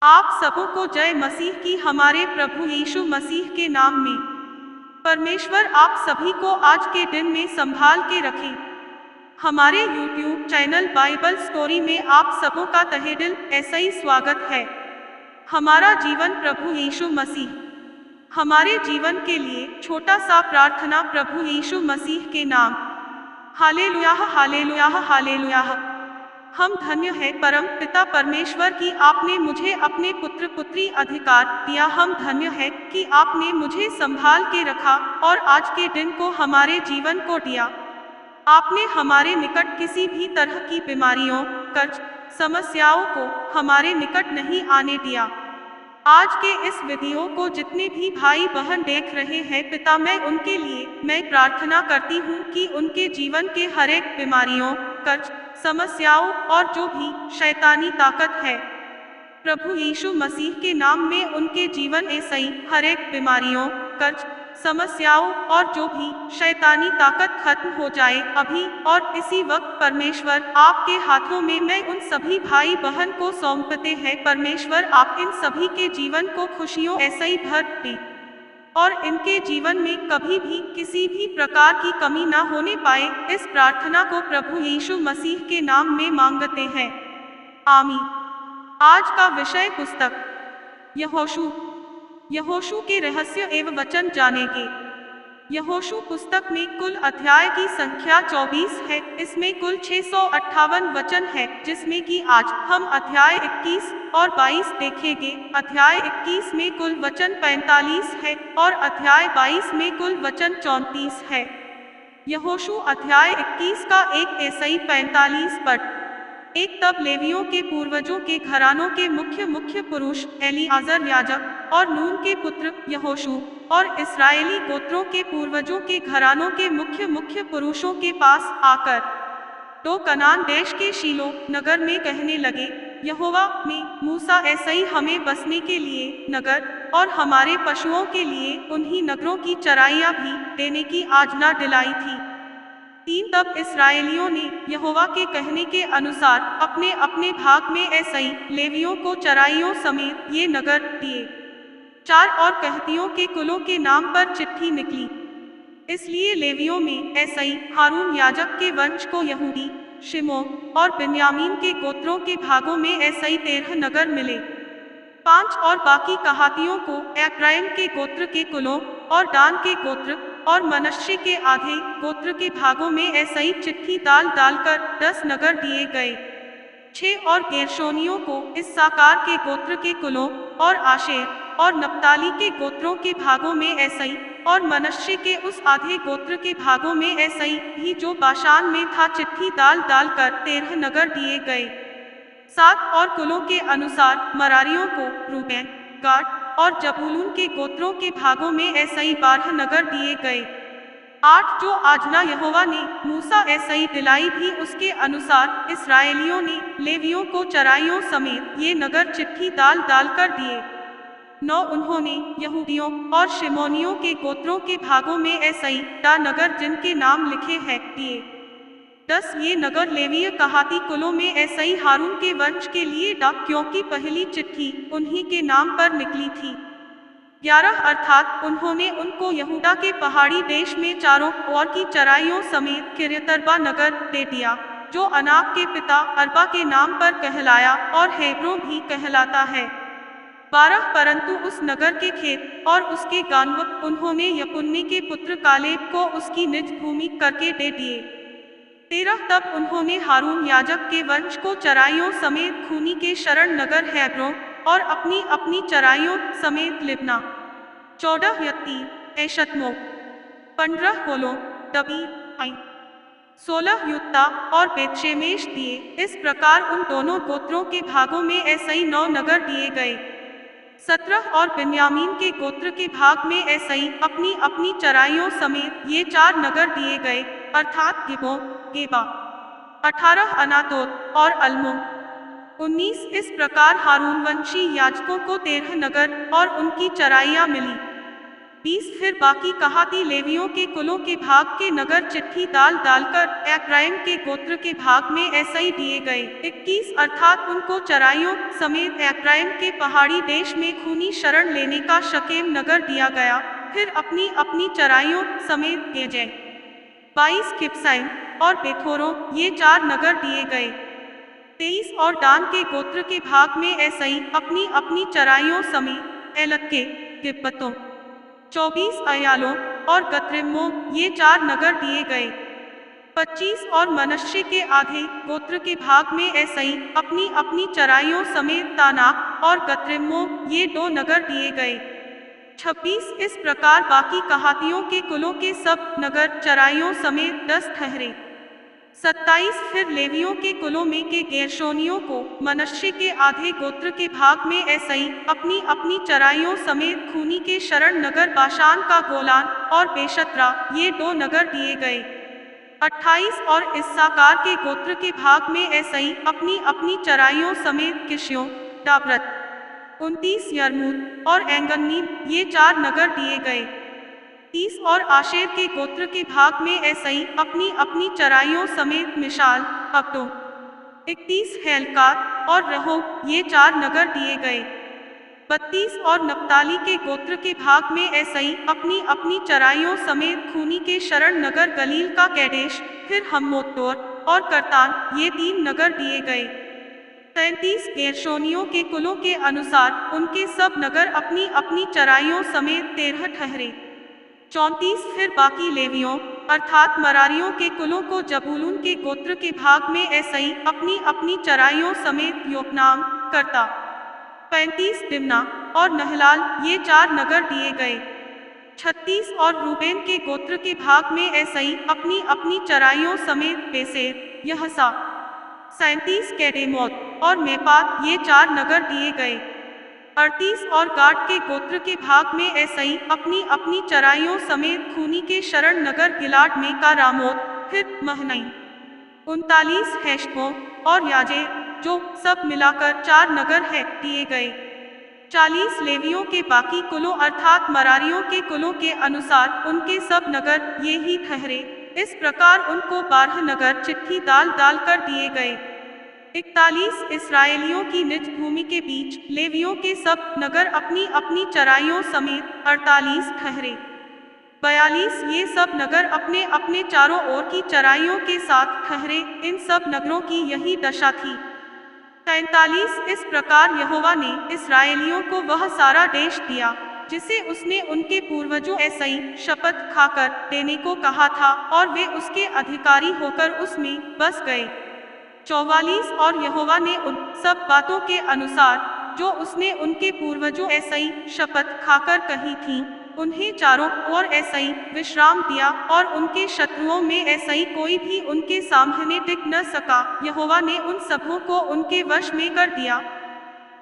आप सबों को जय मसीह की हमारे प्रभु यीशु मसीह के नाम में। परमेश्वर आप सभी को आज के दिन में संभाल के रखें। हमारे YouTube चैनल बाइबल स्टोरी में आप सबों का तहे दिल ऐसा ही स्वागत है। हमारा जीवन प्रभु यीशु मसीह। हमारे जीवन के लिए छोटा सा प्रार्थना प्रभु यीशु मसीह के नाम। Hallelujah hallelujah hallelujah. हम धन्य है परम पिता परमेश्वर की आपने मुझे अपने पुत्र पुत्री अधिकार दिया। हम धन्य है कि आपने मुझे संभाल के रखा और आज के दिन को हमारे जीवन को दिया। आपने हमारे निकट किसी भी तरह की बीमारियों, कर्ज, समस्याओं को हमारे निकट नहीं आने दिया। आज के इस वीडियो को जितने भी भाई बहन देख रहे हैं पिता, मैं प्रार्थना करती हूँ कि उनके जीवन के हर एक बीमारियों, कर्ज, समस्याओं और जो भी शैतानी ताकत है, प्रभु यीशु मसीह के नाम में उनके जीवन ऐसा ही हर एक बीमारियों, कर्ज, समस्याओं और जो भी शैतानी ताकत खत्म हो जाए अभी और इसी वक्त। परमेश्वर आपके हाथों में मैं उन सभी भाई बहन को सौंपते हैं। परमेश्वर आप इन सभी के जीवन को खुशियों ऐसा ही भर दें और इनके जीवन में कभी भी किसी भी प्रकार की कमी ना होने पाए। इस प्रार्थना को प्रभु यीशु मसीह के नाम में मांगते हैं, आमीन। आज का विषय पुस्तक यहोशू के रहस्य एवं वचन जानेंगे। यहोशू पुस्तक में कुल अध्याय की संख्या 24 है। इसमें कुल 658 वचन है, जिसमें कि आज हम अध्याय 21 और 22 देखेंगे। अध्याय 21 में कुल वचन 45 है और अध्याय 22 में कुल वचन 34 है। यहोशू अध्याय 21 का एक ईसाई 45 पद। एक तब लेवियों के पूर्वजों के घरानों के मुख्य पुरुष एलीआजर याजक और नून के पुत्र यहोशू और इस्राएली गोत्रों के पूर्वजों के घरानों के मुख्य पुरुषों के पास आकर तो कनान देश के शीलो नगर में कहने लगे, यहोवा ने मूसा ऐसा ही हमें बसने के लिए नगर और हमारे पशुओं के लिए उन्हीं नगरों की चराइयां भी देने की आज्ञा दिलाई थी। 3 तब इस्राएलियों ने यहोवा के कहने के अनुसार अपने अपने भाग में ऐसा ही लेवियों को चराइयों समेत ये नगर दिए। 4 और कहतियों के कुलों के नाम पर चिट्ठी निकली। इसलिए लेवियों में ऐसा ही हारून याजक के वंश को यहूदी, शिमोन और बिन्यामीन के गोत्रों के भागों में ऐसा ही 13 नगर मिले। 5 और बाकी कहातियों को एफ्राइम के गोत्र के कुलों और दान के गोत्र और मनश्शे के आधे गोत्र के भागों में ऐसा ही चिट्ठी डालकर 10 नगर दिए गए। 6 और गेर्शोनियों को इस्साकार के गोत्र के कुलों और आशेर और नप्ताली के गोत्रों के भागों में ऐसा ही और मनश्शे के उस आधे गोत्र के भागों में ऐसा ही जो बाशान में था चिट्ठी डालकर 13 नगर दिए गए। 7 और कुलों के अनुसार मरारियों को रूबेन, गाद और जबूलून के गोत्रों के भागों में ऐसा ही 12 नगर दिए गए। 8 जो आज्ञा यहोवा ने मूसा ऐसा ही दिलाई भी उसके अनुसार इस्राएलियों ने लेवियों को चराइयों समेत ये नगर चिट्ठी डालकर दिए। 9 उन्होंने यहूदियों और शिमोनियों के गोत्रों के भागों में ऐसा ही नगर जिनके नाम लिखे हैं दिए। 10 ये नगर लेवीय कहाती कुलों में ऐसा ही हारून के वंश के लिए क्योंकि पहली चिट्ठी उन्हीं के नाम पर निकली थी। 11 अर्थात उन्होंने उनको यहूदा के पहाड़ी देश में चारों ओर की चराइयों समेत किर्यतर्बा नगर दे दिया, जो अनाक के पिता अरबा के नाम पर कहलाया और हेब्रोन भी कहलाता है। 12 परंतु उस नगर के खेत और उसके गानव उन्होंने यपुन्ने के पुत्र कालेब को उसकी निज भूमि करके दे दिए। 13 तब उन्होंने हारून याजक के वंश को चराइयों समेत खूनी के शरण नगर हेब्रोन और अपनी अपनी चराइयों समेत लिब्ना। 14 यत्तीर, एशतमो। 15 होलो, दबीर, 16 युत्ता और बेतशेमेश दिए। इस प्रकार उन दोनों गोत्रों के भागों में ऐसा ही 9 नगर दिए गए। 17 और बिन्यामीन के गोत्र के भाग में ऐसा ही अपनी अपनी चराइयों समेत ये 4 नगर दिए गए, अर्थात गिबो, गेबा। 18 अनातोत और अल्मो। 19 इस प्रकार हारून वंशी याजकों को 13 नगर और उनकी चराइयां मिली। 20 फिर बाकी कहाती लेवियों के कुलों के भाग के नगर चिट्ठी डालकर एफ्राइम के गोत्र के भाग में ऐसा ही दिए गए। 21 अर्थात उनको चराइयों समेत एफ्राइम के पहाड़ी देश में खूनी शरण लेने का शकेम नगर दिया गया। फिर अपनी अपनी चराइयों समेत गेजें 22 किप्साइम और बेथोरो ये 4 नगर दिए गए। 23 और दान के गोत्र के भाग में ऐसई अपनी अपनी चराइयों समेत एलक के तिब्बतों 24 अयालों और गत्रिम्मों ये 4 नगर दिए गए। 25 और मनश्शे के आधे गोत्र के भाग में ऐसई अपनी अपनी चराइयों समेत तानाक और गत्रिम्मों ये 2 नगर दिए गए। 26 इस प्रकार बाकी कहातियों के कुलों के सब नगर चराइयों समेत 10 ठहरे। 27 फिर लेवियों के कुलों में के गेर्शोनियों को मनश्शे के आधे गोत्र के भाग में ऐसई अपनी अपनी चराइयों समेत खूनी के शरण नगर बाशान का गोलान और बेशत्रा ये 2 नगर दिए गए। 28 और इस्साकार के गोत्र के भाग में ऐसई अपनी अपनी चराइयों समेत किश्यों डाबरत 29 यर्मूत और एंगन्नीम ये 4 नगर दिए गए। 30 और आशेर के गोत्र के भाग में ऐसई अपनी अपनी चराइयों समेत मिशाल अब्दो 31 हेलकात और रहो ये 4 नगर दिए गए। 32 और नप्ताली के गोत्र के भाग में ऐसई अपनी अपनी चराइयों समेत खूनी के शरण नगर गलील का कैडेश फिर हम्मोतोर और करतान ये 3 नगर दिए गए। 33 गेर्शोनियों के कुलों के अनुसार उनके सब नगर अपनी अपनी चराइयों समेत 13 ठहरे। 34 फिर बाकी लेवियों अर्थात मरारियों के कुलों को जबूलून के गोत्र के भाग में ऐसई अपनी अपनी चराइयों समेत योकनाम करता 35 दिमना और नहलाल ये 4 नगर दिए गए। 36 और रूबेन के गोत्र के भाग में ऐसई अपनी अपनी चराइयों समेत बेसेर यहसा 37 केडेमोत और मेपात ये 4 नगर दिए गए। 38 और गाड के गोत्र के भाग में ऐसई अपनी अपनी चराइयों समेत खूनी के शरण नगर गिलाड में का रामोत फिर महनई 39 हेशबो और याजे जो सब मिलाकर 4 नगर है दिए गए। 40 लेवियों के बाकी कुलों अर्थात मरारियों के कुलों के अनुसार उनके सब नगर ये ही ठहरे। इस प्रकार उनको 12 नगर चिट्ठी डालकर दिए गए। 41 इस्राएलियों की निज भूमि के बीच लेवियों के सब नगर अपनी अपनी चराइयों समेत 48 ठहरे। 42 ये सब नगर अपने अपने चारों ओर की चराइयों के साथ ठहरे। इन सब नगरों की यही दशा थी। 43 इस प्रकार यहोवा ने इस्राएलियों को वह सारा देश दिया जिसे उसने उनके पूर्वजों ऐसई शपथ खाकर देने को कहा था और वे उसके अधिकारी होकर उसमें बस गए। 44 और यहोवा ने उन सब बातों के अनुसार जो उसने उनके पूर्वजों ऐसई शपथ खाकर कही थी उन्हें चारों ओर ऐसई विश्राम दिया और उनके शत्रुओं में ऐसई कोई भी उनके सामने टिक न सका। यहोवा ने उन सबों को उनके वश में कर दिया।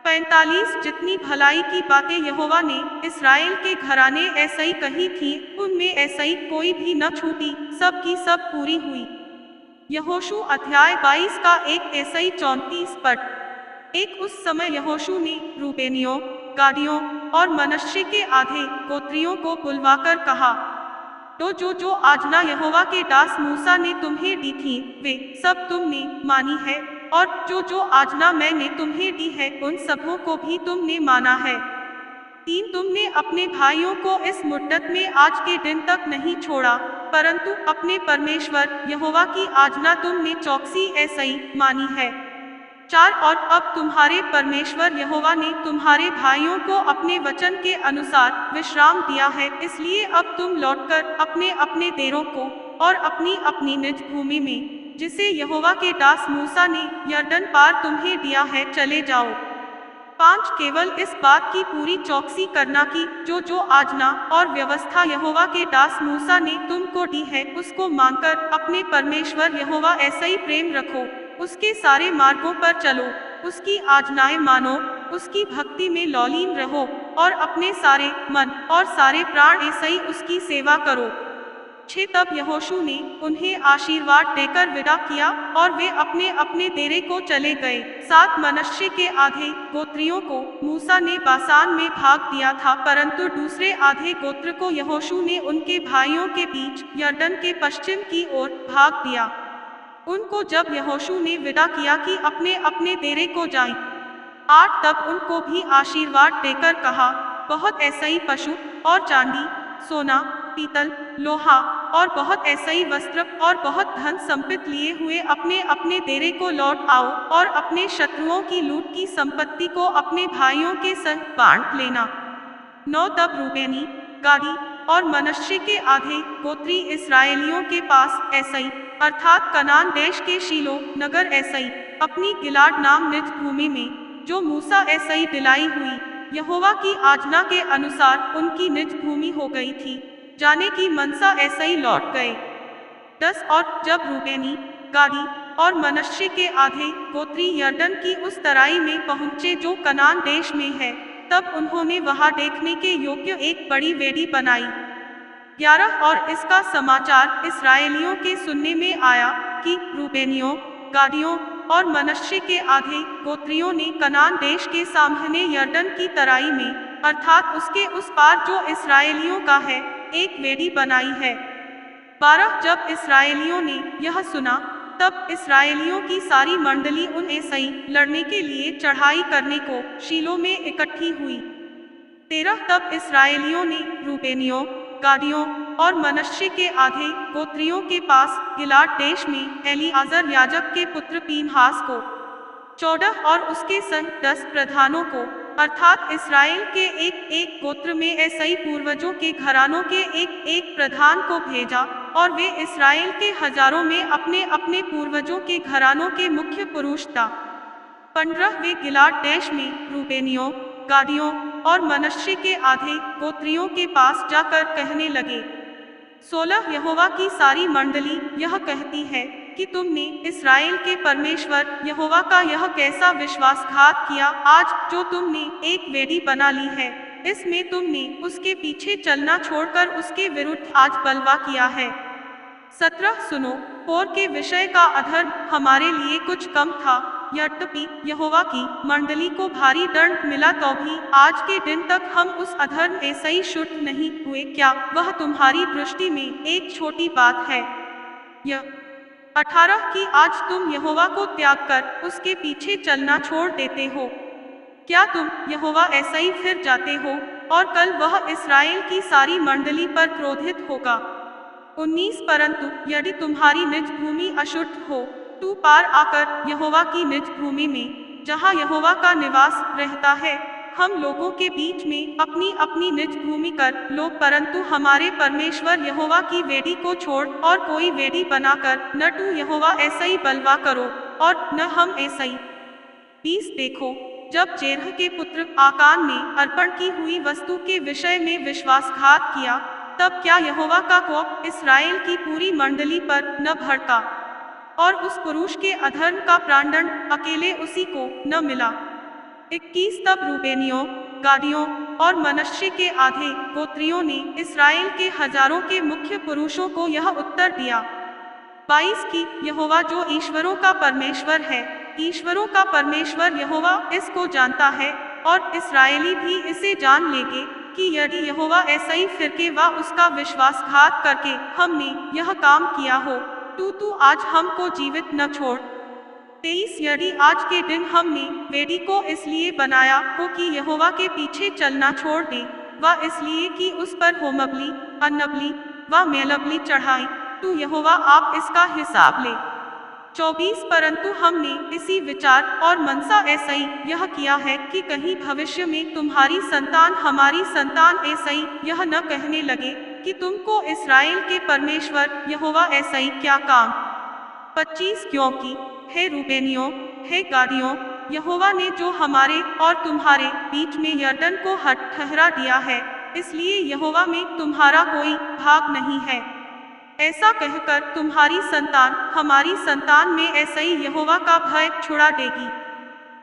45 जितनी भलाई की बातें यहोवा ने इस्राएल के घराने ऐसई कही थी उनमें ऐसई कोई भी न छूटी, सब की सब पूरी हुई। यहोशू अध्याय 22 का एक ऐसई 34 पद। एक उस समय यहोशू ने रूबेनियों गादियों और मनश्शे के आधे गोत्रियों को बुलवाकर कहा, तो जो आज्ञा यहोवा के दास मूसा ने तुम्हें दी थी वे सब तुमने मानी है और जो आज्ञा मैंने तुम्हें दी है उन सबों को भी तुमने माना है। 3 तुमने अपने भाइयों को इस मुद्दत में आज के दिन तक नहीं छोड़ा परंतु अपने परमेश्वर यहोवा की आज्ञा तुमने चौकसी ऐसई मानी है। 4 और अब तुम्हारे परमेश्वर यहोवा ने तुम्हारे भाइयों को अपने वचन के अनुसार विश्राम दिया है, इसलिए अब तुम लौटकर अपने अपने डेरों को और अपनी अपनी निज भूमि में जिसे यहोवा के दास मूसा ने यरदन पार तुम्हें दिया है चले जाओ। 5 केवल इस बात की पूरी चौकसी करना कि जो आज्ञा और व्यवस्था यहोवा के दास मूसा ने तुमको दी है उसको मानकर अपने परमेश्वर यहोवा ऐसा ही प्रेम रखो, उसके सारे मार्गों पर चलो, उसकी आज्ञाएं मानो, उसकी भक्ति में लौलीन रहो और अपने सारे मन और सारे प्राण ऐसा ही उसकी सेवा करो। 6 तब यहोशू ने उन्हें आशीर्वाद देकर विदा किया और वे अपने अपने डेरे को चले गए। 7 मनश्शे के आधे गोत्रियों को मूसा ने बासान में भाग दिया था, परंतु दूसरे आधे गोत्र को यहोशू ने उनके भाइयों के बीच यरदन के पश्चिम की ओर भाग दिया। उनको जब यहोशू ने विदा किया कि अपने अपने डेरे को जाएं। 8 तब उनको भी आशीर्वाद देकर कहा, बहुत ऐसा ही पशु और चांदी, सोना, पीतल, लोहा और बहुत ऐसा ही वस्त्र और बहुत धन संपत्ति लिए हुए अपने अपने डेरे को लौट आओ और अपने शत्रुओं की लूट की संपत्ति को अपने भाइयों के संग बांट लेना। 9 तब रूबेनी, गादी और मनश्शे के आधे गोत्री इस्राएलियों के पास ऐसाई अर्थात कनान देश के शीलो नगर ऐसाई अपनी गिलाद नाम निज भूमि में, जो मूसा ऐसाई दिलाई हुई यहोवा की आज्ञा के अनुसार उनकी निज भूमि हो गई थी, जाने की मनसा ऐसाई लौट गए। 10 और जब रूबेनी, गादी और मनश्शे के आधे गोत्री यरदन की उस तराई में पहुंचे जो कनान देश में है, तब उन्होंने वहां देखने के योग्य एक बड़ी वेदी बनाई। 11 और इसका समाचार इस्राएलियों के सुनने में आया कि रूबेनियों, गादियों और मनश्शे के आधे गोत्रियों ने कनान देश के सामने यरदन की तराई में अर्थात उसके उस पार जो इस्राएलियों का है, एक वेदी बनाई है। 12 जब इस्राएलियों ने यह सुना, तब इस्राएलियों की सारी मंडली उन ऐसाई लड़ने के लिए चढ़ाई करने को शीलो में इकट्ठी हुई। 13 तब इस्राएलियों ने रूबेनियों, गादियों और मनश्शे के आधे गोत्रियों के पास गिलाद देश में एलीआजर याजक के पुत्र पीनहास को, 14 और उसके संग 10 प्रधानों को अर्थात इस्राएल के एक एक गोत्र में ऐसाई पूर्वजों के घरानों के एक एक प्रधान को भेजा, और वे इस्राएल के हजारों में अपने अपने पूर्वजों के घरानों के मुख्य पुरुष था। 15 वे गिलाद देश में रूबेनियों, गादियों और मनश्शे के आधे गोत्रियों के पास जाकर कहने लगे। 16 यहोवा की सारी मंडली यह कहती है कि तुमने इस्राएल के परमेश्वर यहोवा का यह कैसा विश्वासघात किया आज, जो तुमने एक वेदी बना ली है, इसमें तुमने उसके पीछे चलना छोड़कर उसके विरुद्ध आज बलवा किया है। 17 सुनो, पोर के विषय का अधर्म हमारे लिए कुछ कम था, यद्यपि यहोवा की मंडली को भारी दंड मिला, तो भी आज के दिन तक हम उस अधर्म ऐसा ही शुद्ध नहीं हुए। क्या वह तुम्हारी दृष्टि में एक छोटी बात है? यह 18 कि आज तुम यहोवा को त्याग कर उसके पीछे चलना छोड़ देते हो। क्या तुम यहोवा ऐसा ही फिर जाते हो और कल वह इस्राएल की सारी मंडली पर क्रोधित होगा। 19 परंतु यदि तुम्हारी निज भूमि अशुद्ध हो, तू पार आकर यहोवा की निज भूमि में, जहाँ यहोवा का निवास रहता है, हम लोगों के बीच में अपनी अपनी निज भूमि कर लो, परंतु हमारे परमेश्वर यहोवा की वेदी को छोड़ और कोई वेदी बनाकर न तू यहोवा ऐसा ही बलवा करो और न हम ऐसा ही। 20 देखो, जब जेरह के पुत्र आकान ने अर्पण की हुई वस्तु के विषय में विश्वासघात किया, तब क्या यहोवा का कोप इस्राएल की पूरी मंडली पर न भड़का और उस पुरुष के अधर्म का प्राणदंड अकेले उसी को न मिला। 21 तब रूबेनियों, गादियों और मनश्शे के आधे गोत्रियों ने इस्राएल के हजारों के मुख्य पुरुषों को यह उत्तर दिया। 22 की यहोवा जो ईश्वरों का परमेश्वर है, ईश्वरों का परमेश्वर यहोवा इसको जानता है, और इस्राएली भी इसे जान लेंगे कि यदि यहोवा ऐसा ही फिरके व उसका विश्वासघात करके हमने यह काम किया हो, तू आज हमको जीवित न छोड़। 23 यदि आज के दिन हमने वेदी को इसलिए बनाया हो कि यहोवा के पीछे चलना छोड़ दे, व इसलिए कि उस पर होमबलि, अन्नबलि व मेलबलि चढ़ाएं, तो यहोवा आप इसका हिसाब ले। 24 परंतु हमने इसी विचार और मनसा ऐसा ही यह किया है कि कहीं भविष्य में तुम्हारी संतान हमारी संतान ऐसा ही यह न कहने लगे कि तुमको इस्राएल के परमेश्वर यहोवा ऐसा ही क्या काम। 25 क्योंकि हे रूबेनियों, हे गादियों, यहोवा ने जो हमारे और तुम्हारे बीच में यरदन को हद ठहरा दिया है, इसलिए यहोवा में तुम्हारा कोई भाग नहीं है। ऐसा कहकर तुम्हारी संतान हमारी संतान में ऐसा ही यहोवा का भय छुड़ा देगी।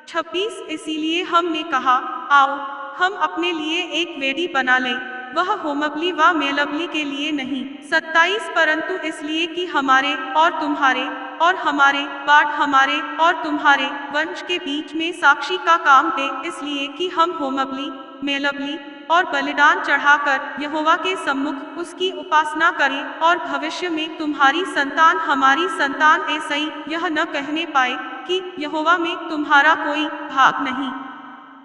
26 इसीलिए हमने कहा, आओ हम अपने लिए एक वेदी बना लें वह होमबली व मेलबली के लिए नहीं। 27 परंतु इसलिए कि हमारे और तुम्हारे और हमारे बाद हमारे और तुम्हारे वंश के बीच में साक्षी का काम दे, इसलिए कि हम होमबली मेलबली और बलिदान चढ़ाकर यहोवा के सम्मुख उसकी उपासना करें और भविष्य में तुम्हारी संतान हमारी संतान ऐसा ही यह न कहने पाए कि यहोवा में तुम्हारा कोई भाग नहीं।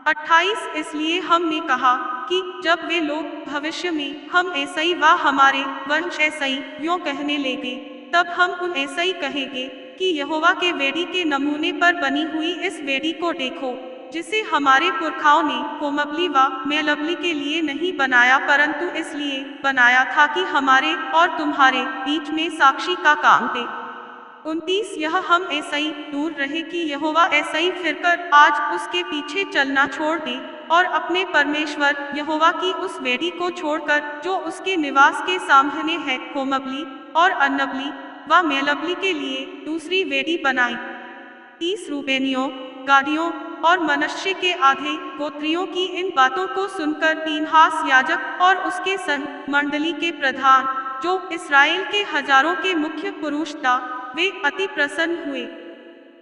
28 इसलिए हमने कहा कि जब वे लोग भविष्य में हम ऐसा ही व हमारे वंश ऐसा ही यों कहने लेंगे, तब हम उन ऐसा ही कहेंगे कि यहोवा के वेदी के नमूने पर बनी हुई इस वेदी को देखो, जिसे हमारे पुरखाओं ने होमबली व मेलबली के लिए नहीं बनाया परंतु इसलिए बनाया था कि हमारे और तुम्हारे बीच में साक्षी का काम दे। 29 यह हम ऐसा ही दूर रहे कि यहोवा ऐसा ही फिरकर आज उसके पीछे चलना छोड़ दे और अपने परमेश्वर यहोवा की उस वेदी को छोड़कर जो उसके निवास के सामने है होमबली और अन्नबली व मेलबली के लिए दूसरी वेदी बनाई। 30 रूबेनियों गादियों और मनश्शे के आधे गोत्रियों की इन बातों को सुनकर पीनहास याजक और उसके संग मंडली के प्रधान जो इस्राएल के हजारों के मुख्य पुरुष था, वे अति प्रसन्न हुए।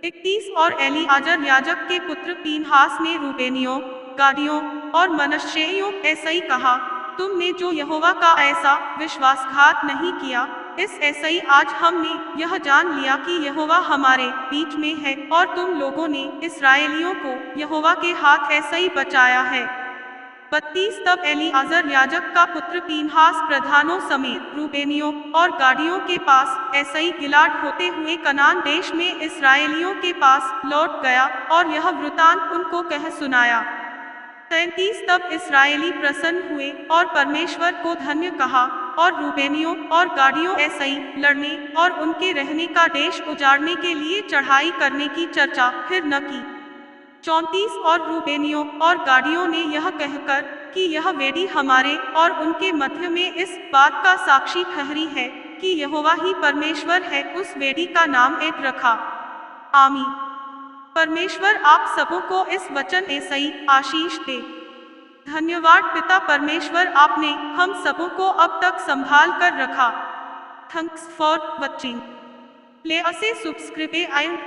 31 और एलीआजर याजक के पुत्र पीनहास ने रूबेनियों गादियों और मनश्शेइयों ऐसा ही कहा, तुमने जो यहोवा का ऐसा विश्वासघात नहीं किया, इस ऐसा ही आज हमने यह जान लिया कि यहोवा हमारे बीच में है और तुम लोगों ने इस्राएलियों को यहोवा के हाथ ऐसा ही बचाया है। 32 तब एलीआजर याजक का पुत्र पीनहास प्रधानों समेत रूबेनियों और गादियों के पास ऐसा ही गिलाद होते हुए कनान देश में इस्राएलियों के पास लौट गया और यह वृतांत उनको कह सुनाया। 33 तब इस्राएली प्रसन्न हुए और परमेश्वर को धन्य कहा और रूबेनियों और गादियों ऐसा ही लड़ने और उनके रहने का देश उजाड़ने के लिए चढ़ाई करने की चर्चा फिर न की। 34 और रूबेनियों और गादियों ने यह कहकर कि यह वेदी हमारे और उनके मध्य में इस बात का साक्षी ठहरी है कि यहोवा ही परमेश्वर है, उस वेदी का नाम एद रखा। आमीन। परमेश्वर आप सबों को इस वचन ऐसा ही आशीष दे। धन्यवाद पिता परमेश्वर, आपने हम सबों को अब तक संभाल कर रखा। Thanks for watching. Please subscribe and